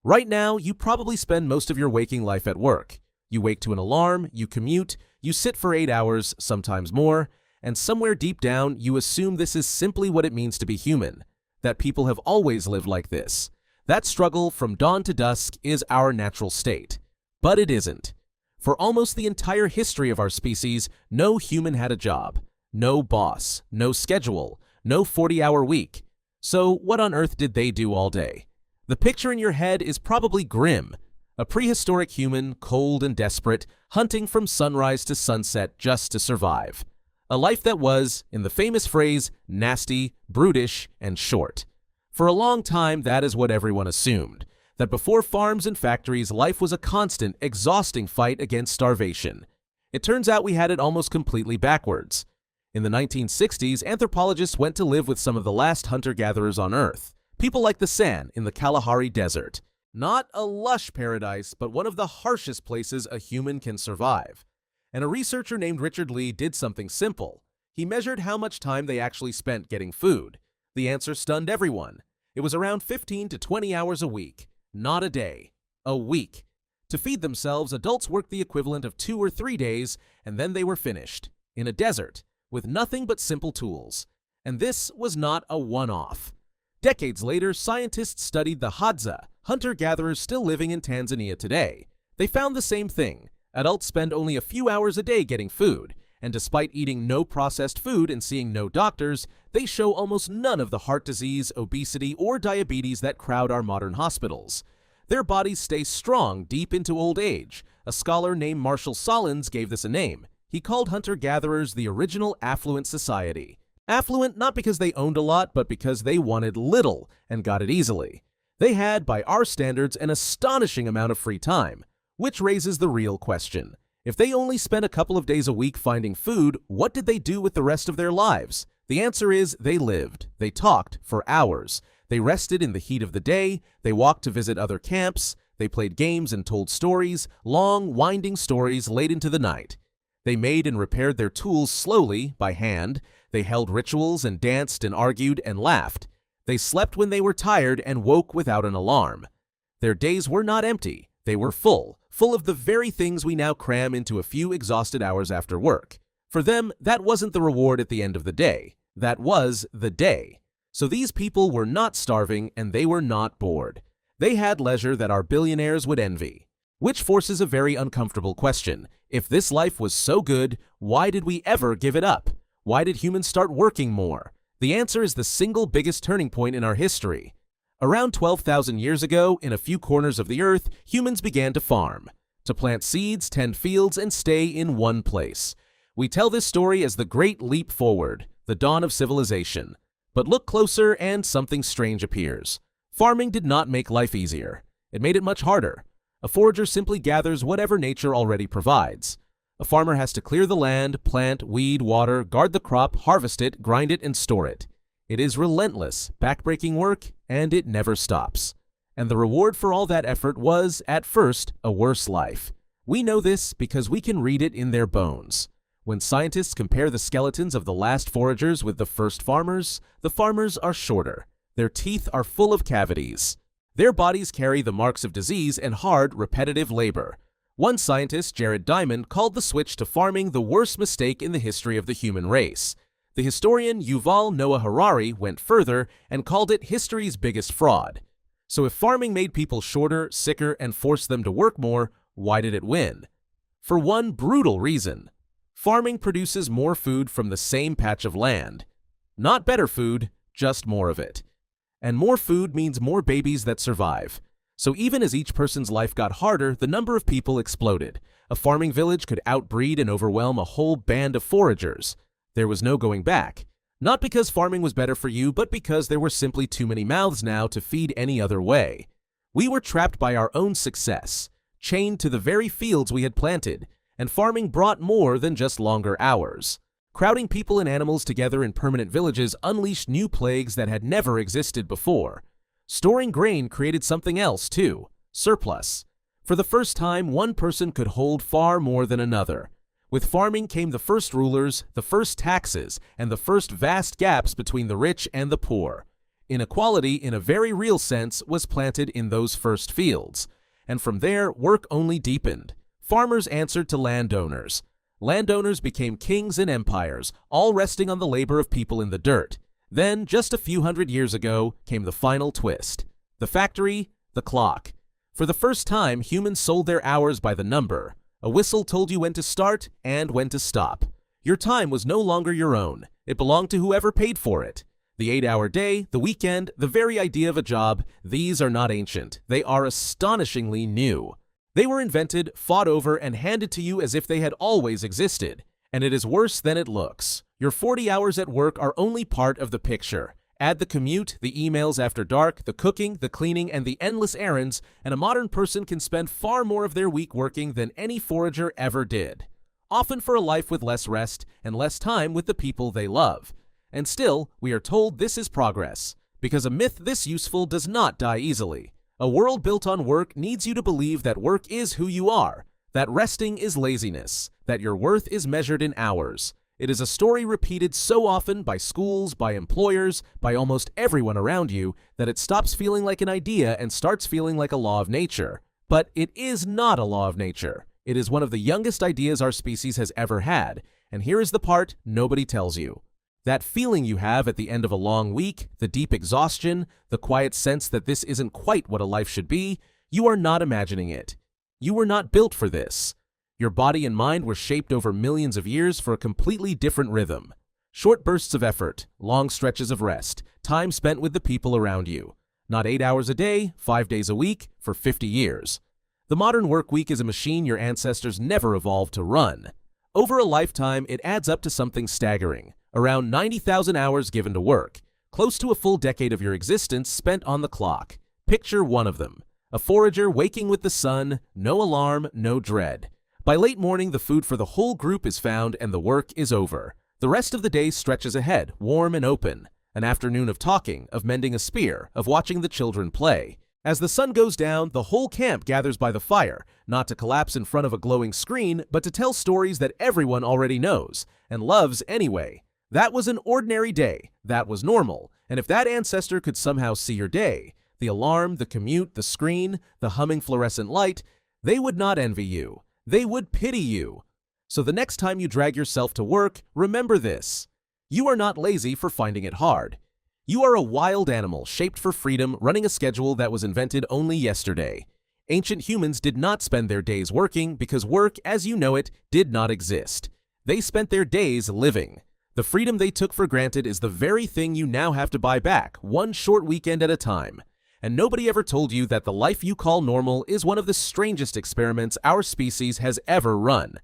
Right now, you probably spend most of your waking life at work. You wake to an alarm, you commute, you sit for 8 hours, sometimes more, and somewhere deep down, you assume this is simply what it means to be human, that people have always lived like this. That struggle from dawn to dusk is our natural state. But it isn't. For almost the entire history of our species, no human had a job. No boss, no schedule, no 40-hour week. So what on earth did they do all day? The picture in your head is probably grim. A prehistoric human, cold and desperate, hunting from sunrise to sunset just to survive. A life that was, in the famous phrase, nasty, brutish, and short. For a long time, that is what everyone assumed. That before farms and factories, life was a constant, exhausting fight against starvation. It turns out we had it almost completely backwards. In the 1960s, anthropologists went to live with some of the last hunter-gatherers on Earth. People like the San in the Kalahari Desert. Not a lush paradise, but one of the harshest places a human can survive. And a researcher named Richard Lee did something simple. He measured how much time they actually spent getting food. The answer stunned everyone. It was around 15 to 20 hours a week. Not a day. A week. To feed themselves, adults worked the equivalent of 2 or 3 days, and then they were finished. In a desert, with nothing but simple tools. And this was not a one-off. Decades later, scientists studied the Hadza, hunter-gatherers still living in Tanzania today. They found the same thing. Adults spend only a few hours a day getting food, and despite eating no processed food and seeing no doctors, they show almost none of the heart disease, obesity, or diabetes that crowd our modern hospitals. Their bodies stay strong deep into old age. A scholar named Marshall Sahlins gave this a name. He called hunter-gatherers the original affluent society. Affluent not because they owned a lot, but because they wanted little and got it easily. They had, by our standards, an astonishing amount of free time, which raises the real question. If they only spent a couple of days a week finding food, what did they do with the rest of their lives? The answer is they lived. They talked for hours. They rested in the heat of the day. They walked to visit other camps. They played games and told stories, long, winding stories late into the night. They made and repaired their tools slowly, by hand. They held rituals and danced and argued and laughed. They slept when they were tired and woke without an alarm. Their days were not empty. They were full of the very things we now cram into a few exhausted hours after work. For them, that wasn't the reward at the end of the day. That was the day. So these people were not starving and they were not bored. They had leisure that our billionaires would envy. Which forces a very uncomfortable question. If this life was so good, why did we ever give it up? Why did humans start working more? The answer is the single biggest turning point in our history. Around 12,000 years ago, in a few corners of the earth, humans began to farm, to plant seeds, tend fields, and stay in one place. We tell this story as the Great Leap Forward, the dawn of civilization. But look closer and something strange appears. Farming did not make life easier. It made it much harder. A forager simply gathers whatever nature already provides. A farmer has to clear the land, plant, weed, water, guard the crop, harvest it, grind it, and store it. It is relentless, backbreaking work, and it never stops. And the reward for all that effort was, at first, a worse life. We know this because we can read it in their bones. When scientists compare the skeletons of the last foragers with the first farmers, the farmers are shorter. Their teeth are full of cavities. Their bodies carry the marks of disease and hard, repetitive labor. One scientist, Jared Diamond, called the switch to farming the worst mistake in the history of the human race. The historian Yuval Noah Harari went further and called it history's biggest fraud. So if farming made people shorter, sicker, and forced them to work more, why did it win? For one brutal reason. Farming produces more food from the same patch of land. Not better food, just more of it. And more food means more babies that survive. So even as each person's life got harder, the number of people exploded. A farming village could outbreed and overwhelm a whole band of foragers. There was no going back. Not because farming was better for you, but because there were simply too many mouths now to feed any other way. We were trapped by our own success, chained to the very fields we had planted, and farming brought more than just longer hours. Crowding people and animals together in permanent villages unleashed new plagues that had never existed before. Storing grain created something else, too, surplus. For the first time, one person could hold far more than another. With farming came the first rulers, the first taxes, and the first vast gaps between the rich and the poor. Inequality, in a very real sense, was planted in those first fields. And from there, work only deepened. Farmers answered to landowners. Landowners became kings and empires, all resting on the labor of people in the dirt. Then, just a few hundred years ago, came the final twist. The factory, the clock. For the first time, humans sold their hours by the number. A whistle told you when to start and when to stop. Your time was no longer your own. It belonged to whoever paid for it. The 8-hour day, the weekend, the very idea of a job, these are not ancient. They are astonishingly new. They were invented, fought over, and handed to you as if they had always existed. And it is worse than it looks. Your 40 hours at work are only part of the picture. Add the commute, the emails after dark, the cooking, the cleaning, and the endless errands, and a modern person can spend far more of their week working than any forager ever did. Often for a life with less rest and less time with the people they love. And still, we are told this is progress, because a myth this useful does not die easily. A world built on work needs you to believe that work is who you are, that resting is laziness, that your worth is measured in hours. It is a story repeated so often by schools, by employers, by almost everyone around you, that it stops feeling like an idea and starts feeling like a law of nature. But it is not a law of nature. It is one of the youngest ideas our species has ever had, and here is the part nobody tells you. That feeling you have at the end of a long week, the deep exhaustion, the quiet sense that this isn't quite what a life should be, you are not imagining it. You were not built for this. Your body and mind were shaped over millions of years for a completely different rhythm. Short bursts of effort, long stretches of rest, time spent with the people around you. Not 8 hours a day, 5 days a week, for 50 years. The modern work week is a machine your ancestors never evolved to run. Over a lifetime, it adds up to something staggering. Around 90,000 hours given to work, close to a full decade of your existence spent on the clock. Picture one of them. A forager waking with the sun, no alarm, no dread. By late morning, the food for the whole group is found and the work is over. The rest of the day stretches ahead, warm and open. An afternoon of talking, of mending a spear, of watching the children play. As the sun goes down, the whole camp gathers by the fire, not to collapse in front of a glowing screen, but to tell stories that everyone already knows, and loves anyway. That was an ordinary day. That was normal. And if that ancestor could somehow see your day, the alarm, the commute, the screen, the humming fluorescent light, they would not envy you. They would pity you. So the next time you drag yourself to work, remember this. You are not lazy for finding it hard. You are a wild animal shaped for freedom, running a schedule that was invented only yesterday. Ancient humans did not spend their days working because work, as you know it, did not exist. They spent their days living. The freedom they took for granted is the very thing you now have to buy back, one short weekend at a time. And nobody ever told you that the life you call normal is one of the strangest experiments our species has ever run.